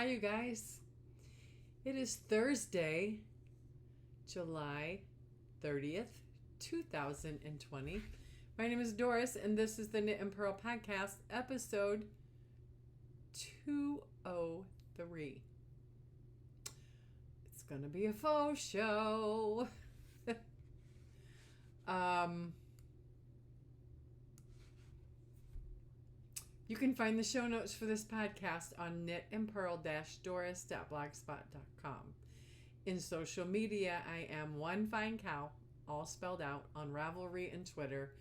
Hi, you guys. It is Thursday, July 30th, 2020. My name is Doris, and this is the Knit and Pearl Podcast, episode 203. It's going to be a faux show. You can find the show notes for this podcast on knitandpearl-doris.blogspot.com. In social media, I am One Fine Cow, all spelled out, on Ravelry and Twitter.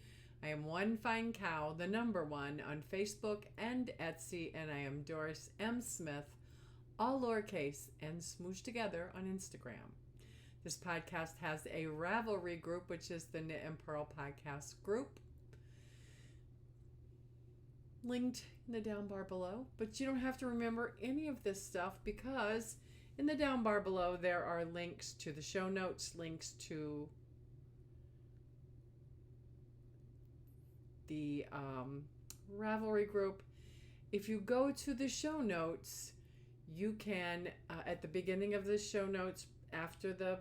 I am One Fine Cow, the number one, on Facebook and Etsy, and I am Doris M. Smith, all lowercase and smooshed together, on Instagram. This podcast has a Ravelry group, which is the Knit and Pearl Podcast group, linked in the down bar below. But you don't have to remember any of this stuff, because in the down bar below there are links to the show notes, links to the Ravelry group. If you go to the show notes, you can at the beginning of the show notes, after the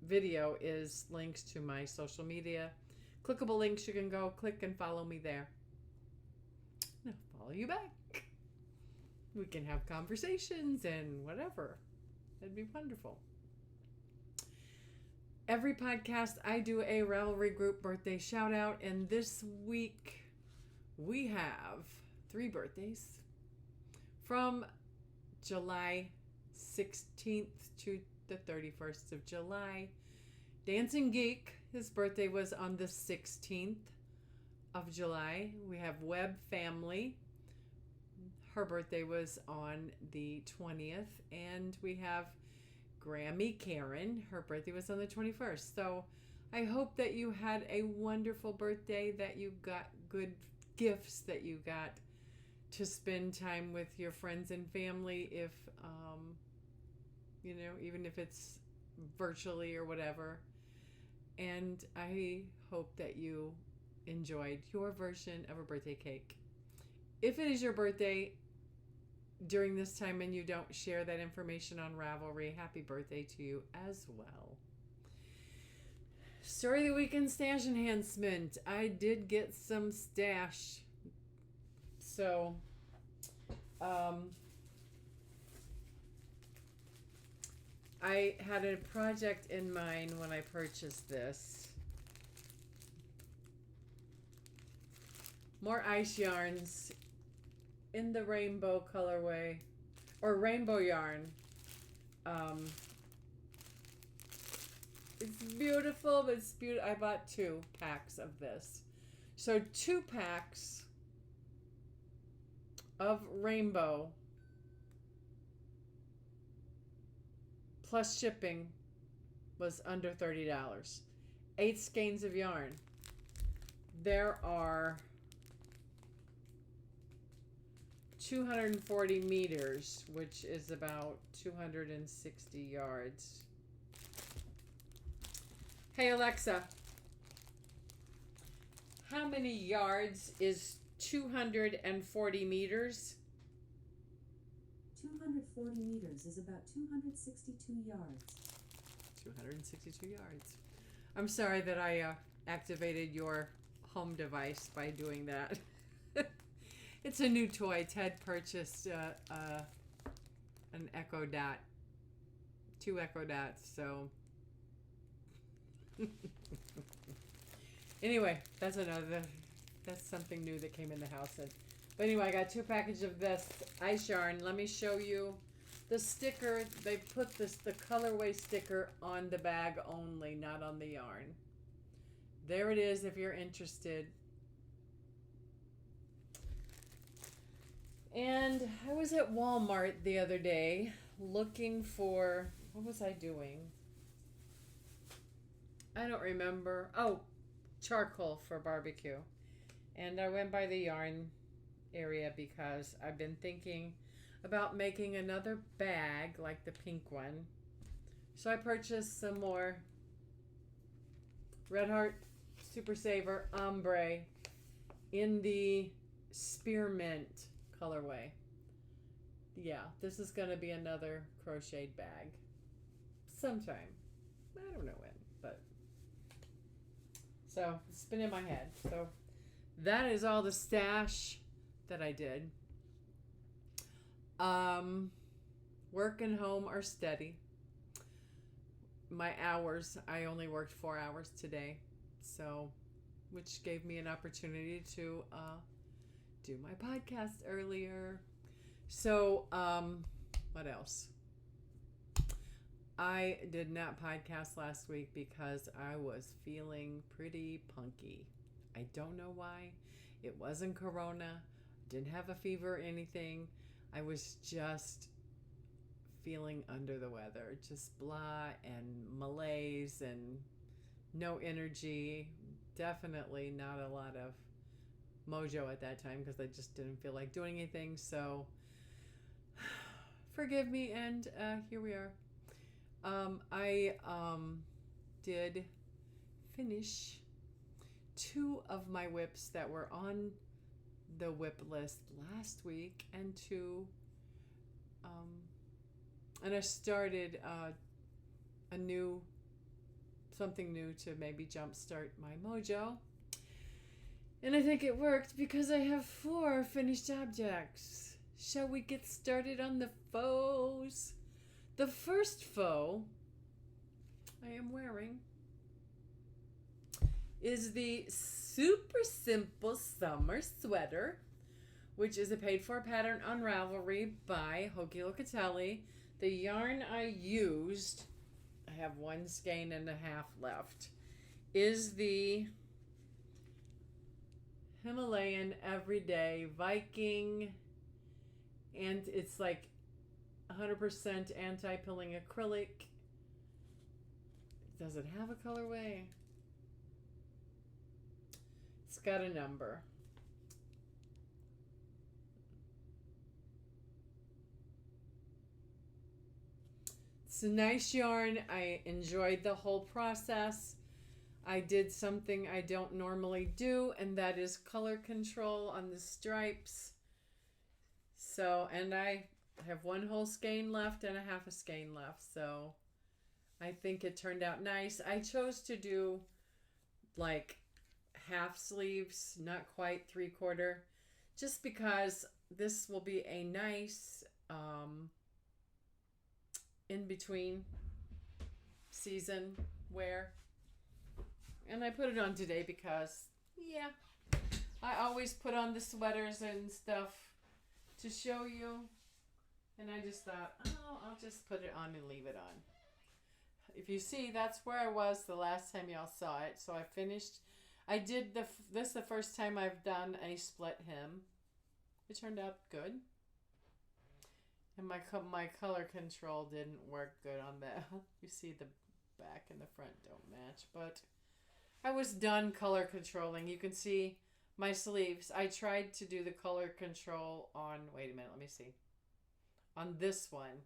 video, is links to my social media, clickable links. You can go click and follow me there. And I'll follow you back. We can have conversations and whatever. That'd be wonderful. Every podcast I do a Ravelry group birthday shout out, and this week we have 3 birthdays from July 16th to the 31st of July. Dancing Geek, his birthday was on the 16th of July. We have Web Family. Her birthday was on the 20th. And we have Grammy Karen. Her birthday was on the 21st. So I hope that you had a wonderful birthday, that you got good gifts, that you got to spend time with your friends and family, if, even if it's virtually or whatever. And I hope that you enjoyed your version of a birthday cake. If it is your birthday during this time and you don't share that information on Ravelry, happy birthday to you as well. Story of the week and stash enhancement. I did get some stash. So, I had a project in mind when I purchased this. More ice yarns in the rainbow colorway, or rainbow yarn. It's beautiful, but it's beautiful. I bought 2 packs of this. So 2 packs of rainbow plus shipping was under $30. 8 skeins of yarn. There are 240 meters, which is about 260 yards. Hey Alexa, how many yards is 240 meters? 240 meters is about 262 yards. 262 yards. I'm sorry that I activated your home device by doing that. It's a new toy. Ted purchased an Echo Dot, 2 Echo Dots, so anyway, that's something new that came in the house. But anyway, I got 2 packages of this ice yarn. Let me show you the sticker. They put the colorway sticker on the bag only, not on the yarn. There it is if you're interested. And I was at Walmart the other day looking for, what was I doing? I don't remember. Oh, charcoal for barbecue. And I went by the yarn area because I've been thinking about making another bag like the pink one. So I purchased some more Red Heart Super Saver Ombre in the spearmint colorway. yeah, this is going to be another crocheted bag sometime. I don't know when, but so it's been in my head. So that is all the stash that I did. Work and home are steady. My hours, I only worked 4 hours today, so which gave me an opportunity to do my podcast earlier. So, what else? I did not podcast last week because I was feeling pretty punky. I don't know why. It wasn't corona. Didn't have a fever or anything. I was just feeling under the weather. Just blah and malaise and no energy. Definitely not a lot of mojo at that time because I just didn't feel like doing anything. So forgive me, and here we are. I did finish 2 of my whips that were on the whip list last week, and 2 and I started something new to maybe jumpstart my mojo. And I think it worked because I have 4 finished objects. Shall we get started on the faux? The first faux I am wearing is the super simple summer sweater, which is a paid-for pattern on Ravelry by Hoki Locatelli. The yarn I used, I have 1 skein and a half left, is the Himalayan Everyday Viking, and it's like 100% anti-pilling acrylic. Does it have a colorway? It's got a number. It's a nice yarn. I enjoyed the whole process. I did something I don't normally do, and that is color control on the stripes. So, and I have 1 whole skein left and a half a skein left. So I think it turned out nice. I chose to do like half sleeves, not quite 3/4, just because this will be a nice in between season wear. And I put it on today because, yeah, I always put on the sweaters and stuff to show you. And I just thought, oh, I'll just put it on and leave it on. If you see, that's where I was the last time y'all saw it. So I finished. I did this the first time I've done a split hem. It turned out good. And my color control didn't work good on that. You see the back and the front don't match, but I was done color controlling. You can see my sleeves. I tried to do the color control on, wait a minute, let me see, on this one.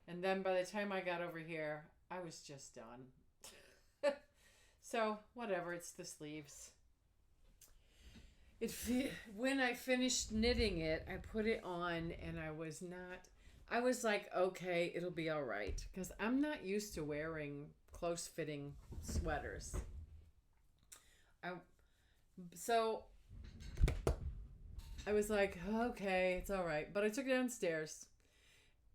And then by the time I got over here, I was just done. So, whatever, it's the sleeves. When I finished knitting it, I put it on and I was like, okay, it'll be all right. Because I'm not used to wearing close-fitting sweaters. So I was like, okay, it's all right. But I took it downstairs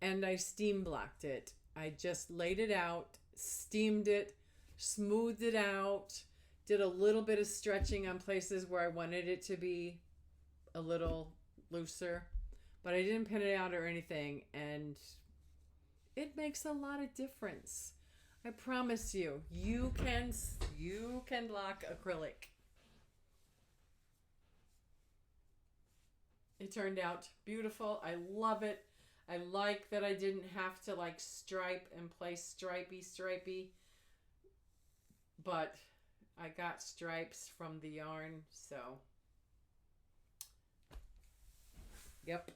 and I steam blocked it. I just laid it out, steamed it, smoothed it out, did a little bit of stretching on places where I wanted it to be a little looser, but I didn't pin it out or anything, and it makes a lot of difference. I promise you, you can lock acrylic. It turned out beautiful. I love it. I like that I didn't have to like stripe and place stripey, but I got stripes from the yarn, so yep.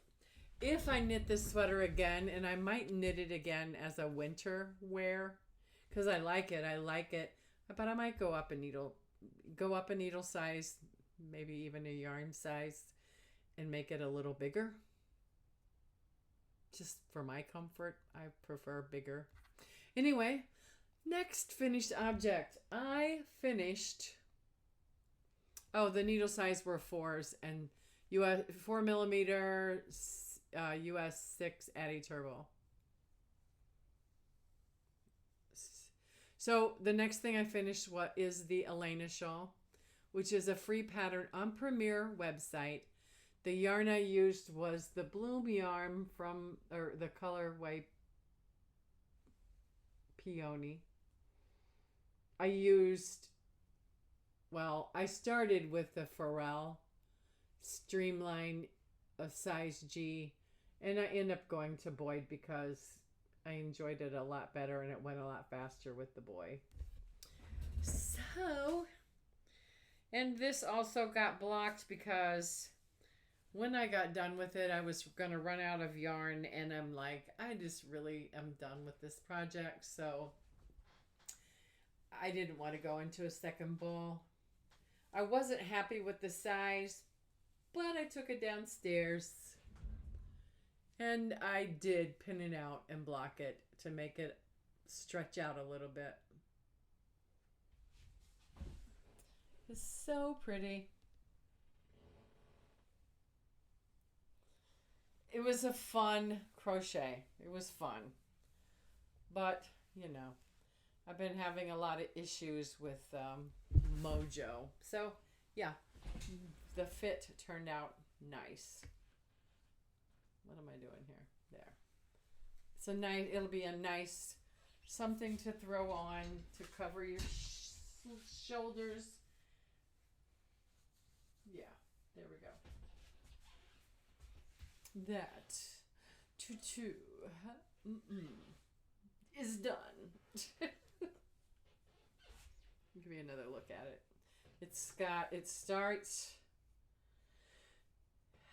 If I knit this sweater again, and I might knit it again as a winter wear, because I like it, but I might go up a needle size, maybe even a yarn size, and make it a little bigger. just for my comfort, I prefer bigger. Anyway, next finished object. I finished. Oh, the needle size were 4s and US 4mm, US 6 Addy Turbo. So the next thing I finished is the Elena Shawl, which is a free pattern on Premier website. The yarn I used was the Bloom yarn or the colorway Peony. I started with the Pharrell Streamline of size G, and I ended up going to Boyd because I enjoyed it a lot better and it went a lot faster with the boy. So, and this also got blocked because when I got done with it, I was going to run out of yarn, and I'm like, I just really am done with this project. So I didn't want to go into a second bowl. I wasn't happy with the size, but I took it downstairs and I did pin it out and block it to make it stretch out a little bit. It's so pretty. It was a fun crochet. It was fun. But, you know, I've been having a lot of issues with Mojo. So, yeah, the fit turned out nice. What am I doing here? There. It's a nice, it'll be a nice something to throw on to cover your shoulders. Yeah, there we go. That tutu is done. Give me another look at it. It starts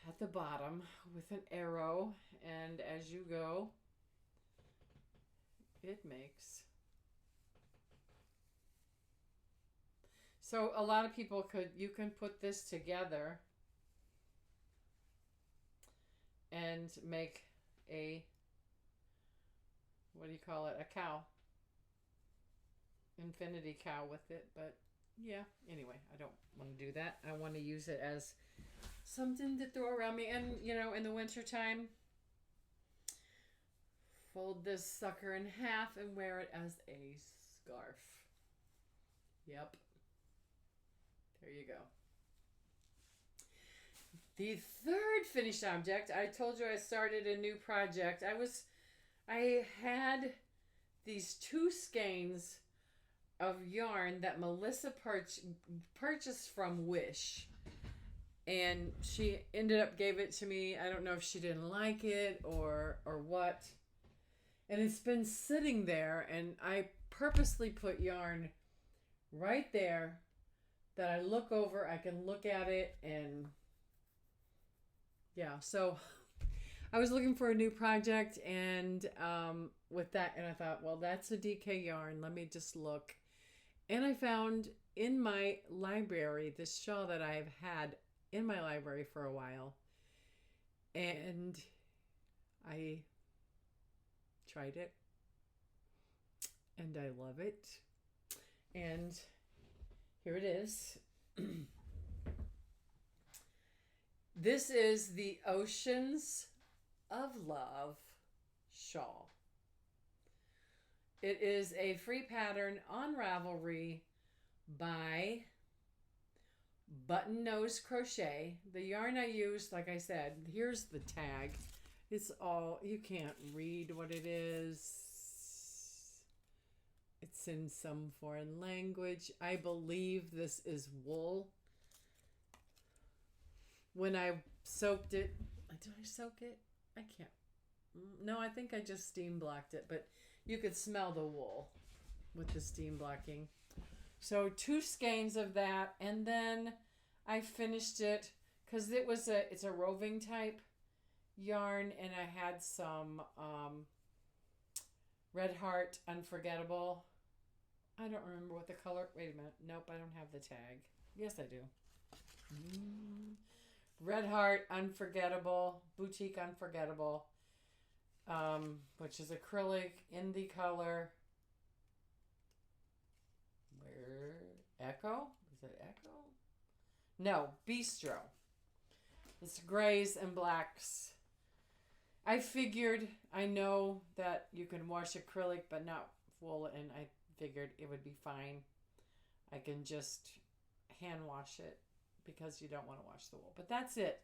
at the bottom with an arrow, and as you go, it makes. So a lot of people you can put this together and make a, what do you call it? A cow. Infinity cow with it, but yeah, anyway, I don't want to do that. I want to use it as something to throw around me, and you know, in the wintertime, fold this sucker in half and wear it as a scarf. Yep. There you go. The third finished object, I told you I started a new project. I had these 2 skeins of yarn that Melissa purchased from Wish, and she ended up gave it to me. I don't know if she didn't like it or what, and it's been sitting there, and I purposely put yarn right there that I look over, I can look at it, and yeah, so I was looking for a new project, and with that, and I thought, well, that's a DK yarn, let me just look. And I found in my library this shawl that I've had in my library for a while, and I tried it, and I love it, and here it is. This is the Oceans of Love shawl. It is a free pattern on Ravelry by Button Nose Crochet. The yarn I used, like I said, here's the tag. It's all, you can't read what it is. It's in some foreign language. I believe this is wool. When I soaked it, did I soak it? I can't. No, I think I just steam blocked it, but you could smell the wool with the steam blocking. So 2 skeins of that, and then I finished it because it's a roving type yarn, and I had some Red Heart Unforgettable. I don't remember what the color. Wait a minute. Nope, I don't have the tag. Yes, I do. Red Heart Unforgettable, Boutique Unforgettable. which is acrylic in the color. Where? Echo? Is it Echo? No, Bistro. It's grays and blacks. I figured, I know that you can wash acrylic but not wool, and I figured it would be fine. I can just hand wash it because you don't want to wash the wool. But that's it.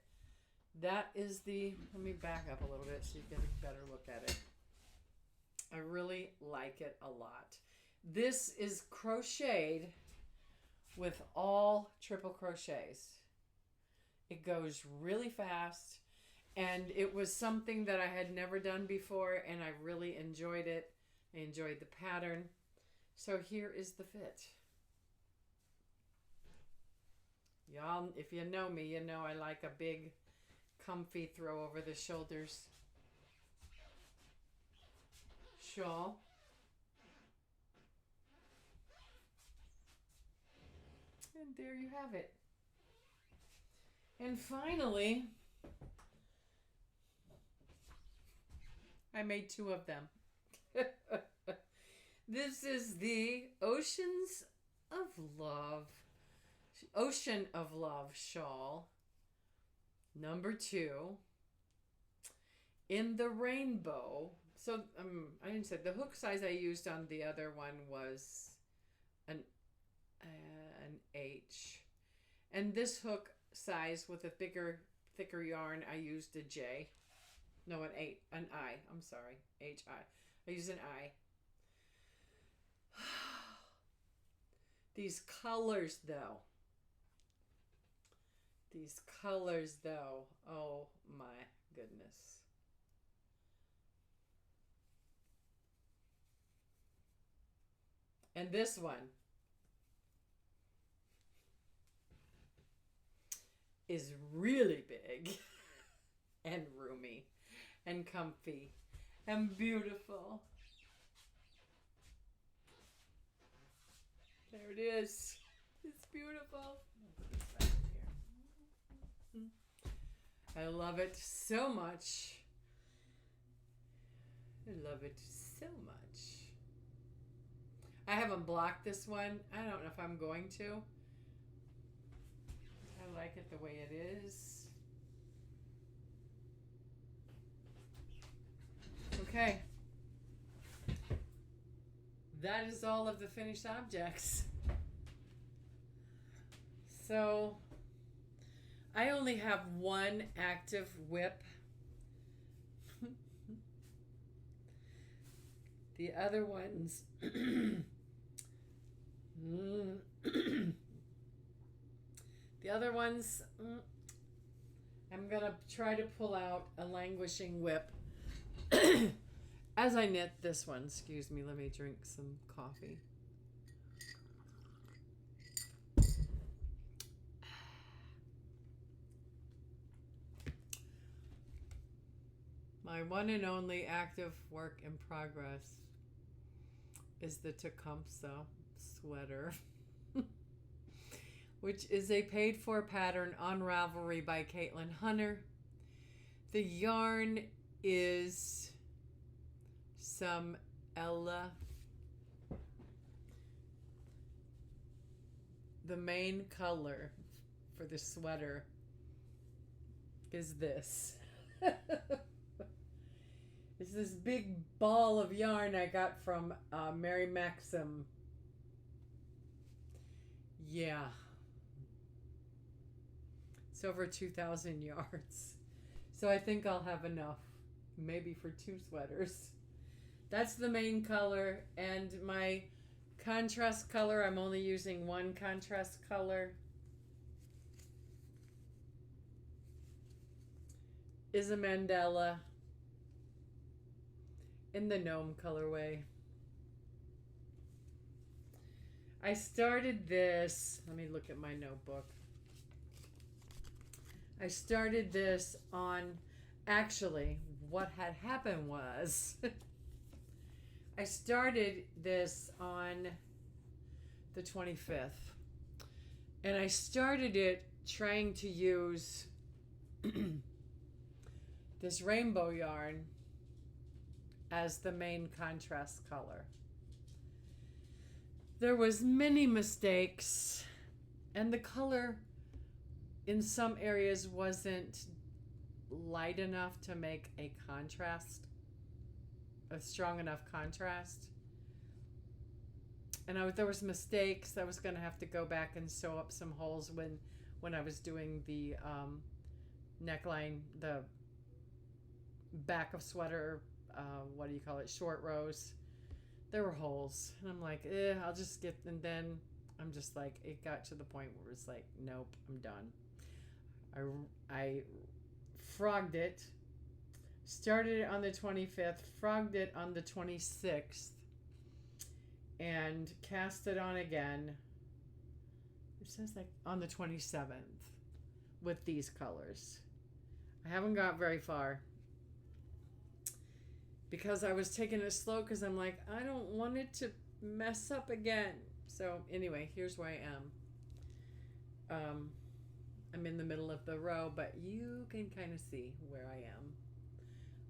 That is the, let me back up a little bit so you get a better look at it. I really like it a lot. This is crocheted with all triple crochets. It goes really fast, and it was something that I had never done before, and I really enjoyed it. I enjoyed the pattern. So here is the fit. Y'all, if you know me, you know I like a big, comfy throw over the shoulders shawl. And there you have it. And finally, I made two of them. This is the Ocean of Love shawl, number 2, in the rainbow. So I didn't say the hook size I used on the other one was an H, and this hook size with a thicker yarn, I used a J. No, an I. I'm sorry, HI. I used an I. These colors, though. Oh my goodness. And this one is really big and roomy and comfy and beautiful. There it is. It's beautiful. I love it so much. I love it so much. I haven't blocked this one. I don't know if I'm going to. I like it the way it is. Okay. That is all of the finished objects. So I only have one active whip. The other ones I'm gonna try to pull out a languishing whip as I knit this one. Excuse me, let me drink some coffee. My one and only active work in progress is the Tecumseh sweater, which is a paid-for pattern on Ravelry by Caitlin Hunter. The yarn is some Ella. The main color for the sweater is this. It's this big ball of yarn I got from Mary Maxim. Yeah. It's over 2,000 yards. So I think I'll have enough. Maybe for 2 sweaters. That's the main color. And my contrast color, I'm only using one contrast color, is a Mandela in the gnome colorway. I started this, let me look at my notebook. I started this on, actually, what had happened was, I started this on the 25th. And I started it trying to use this rainbow yarn as the main contrast color. There was many mistakes, and the color in some areas wasn't light enough to make a contrast, a strong enough contrast. And there was mistakes. I was going to have to go back and sew up some holes when I was doing the neckline, the back of sweater, what do you call it, short rows. There were holes. And I'm like, I'll just get, and then I'm just like, it got to the point where it's like, nope, I'm done. I frogged it, started it on the 25th, frogged it on the 26th, and cast it on again. It says like on the 27th with these colors. I haven't got very far because I was taking it slow because I'm like, I don't want it to mess up again. So anyway, here's where I am. I'm in the middle of the row, but you can kind of see where I am.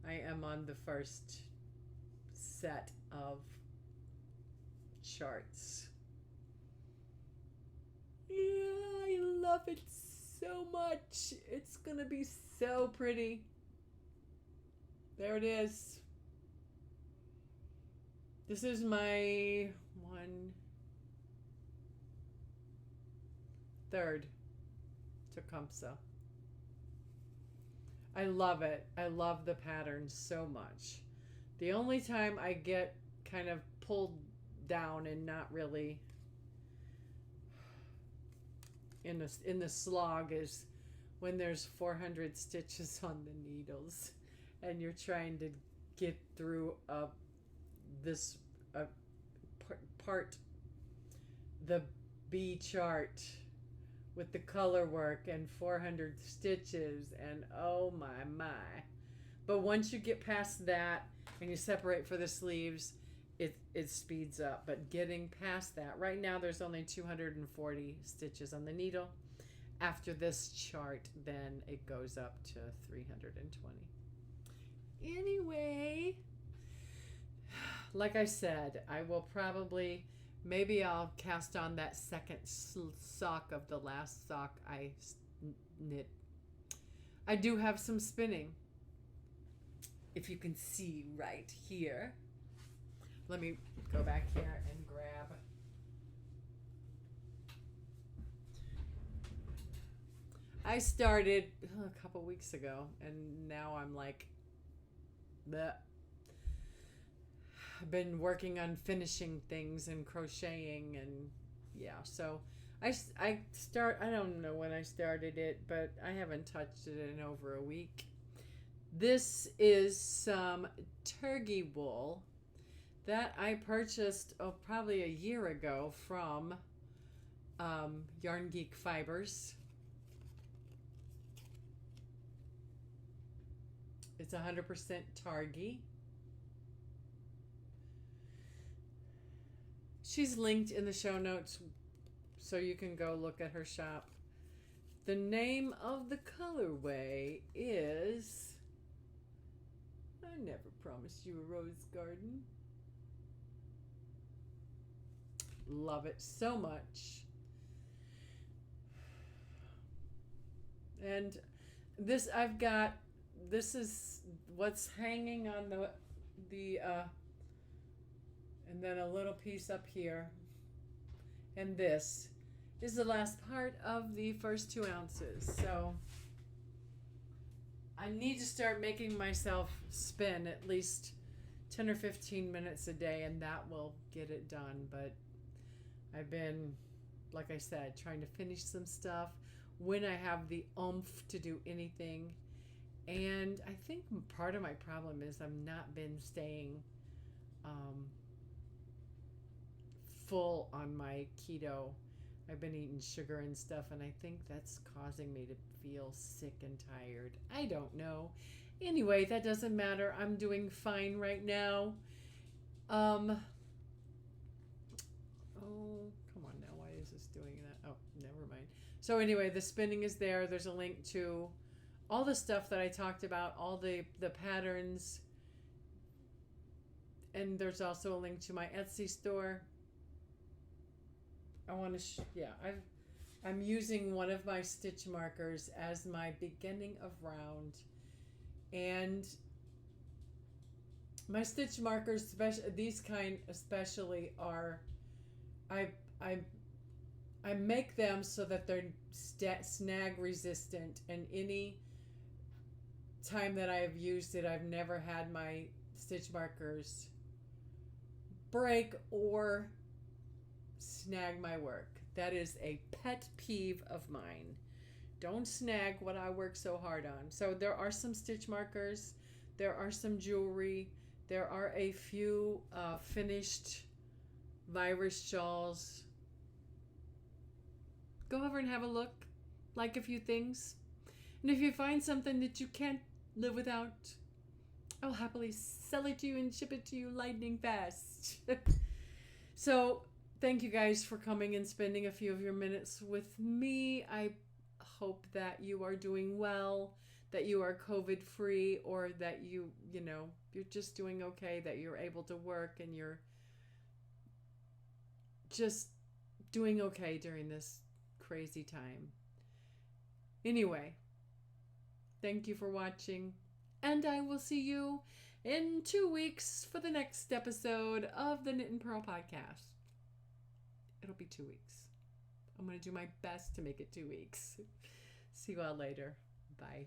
I am on the first set of charts. Yeah, I love it so much. It's gonna be so pretty. There it is. This is my 1/3 Tecumseh. I love it. I love the pattern so much. The only time I get kind of pulled down and not really in the slog is when there's 400 stitches on the needles and you're trying to get through this part, the B chart with the color work and 400 stitches, and oh my. But once you get past that and you separate for the sleeves, it speeds up. But getting past that, right now there's only 240 stitches on the needle. After this chart, then it goes up to 320. Anyway, like I said, I will probably, maybe I'll cast on that second sock of the last sock I knit. I do have some spinning, if you can see right here. Let me go back here and grab. I started a couple weeks ago, and now I'm like, bleh. I've been working on finishing things and crocheting, and yeah, so I don't know when I started it, but I haven't touched it in over a week. This is some turkey wool that I purchased probably a year ago from Yarn Geek Fibers. It's 100% Targhee. She's linked in the show notes so you can go look at her shop. The name of the colorway is, I never promised you a rose garden. Love it so much. And this is what's hanging on the and then a little piece up here. And this is the last part of the first 2 ounces. So I need to start making myself spin at least 10 or 15 minutes a day, and that will get it done. But I've been, like I said, trying to finish some stuff when I have the oomph to do anything. And I think part of my problem is I've not been staying full on my keto. I've been eating sugar and stuff, and I think that's causing me to feel sick and tired. I don't know. Anyway, that doesn't matter. I'm doing fine right now. Oh, come on now. Why is this doing that? Oh, never mind. So anyway, the spinning is there. There's a link to all the stuff that I talked about, all the patterns. And there's also a link to my Etsy store. I want to, I'm using one of my stitch markers as my beginning of round. And my stitch markers, these kind especially, are, I make them so that they're snag resistant, and any time that I have used it, I've never had my stitch markers break or snag my work. That is a pet peeve of mine. Don't snag what I work so hard on. So there are some stitch markers, there are some jewelry, there are a few finished virus shawls. Go over and have a look, like a few things. And if you find something that you can't live without, I'll happily sell it to you and ship it to you lightning fast. So thank you guys for coming and spending a few of your minutes with me. I hope that you are doing well, that you are COVID free, or that you're just doing okay, that you're able to work and you're just doing okay during this crazy time. Anyway, thank you for watching, and I will see you in 2 weeks for the next episode of the Knit and Purl podcast. It'll be 2 weeks. I'm going to do my best to make it 2 weeks. See you all later. Bye.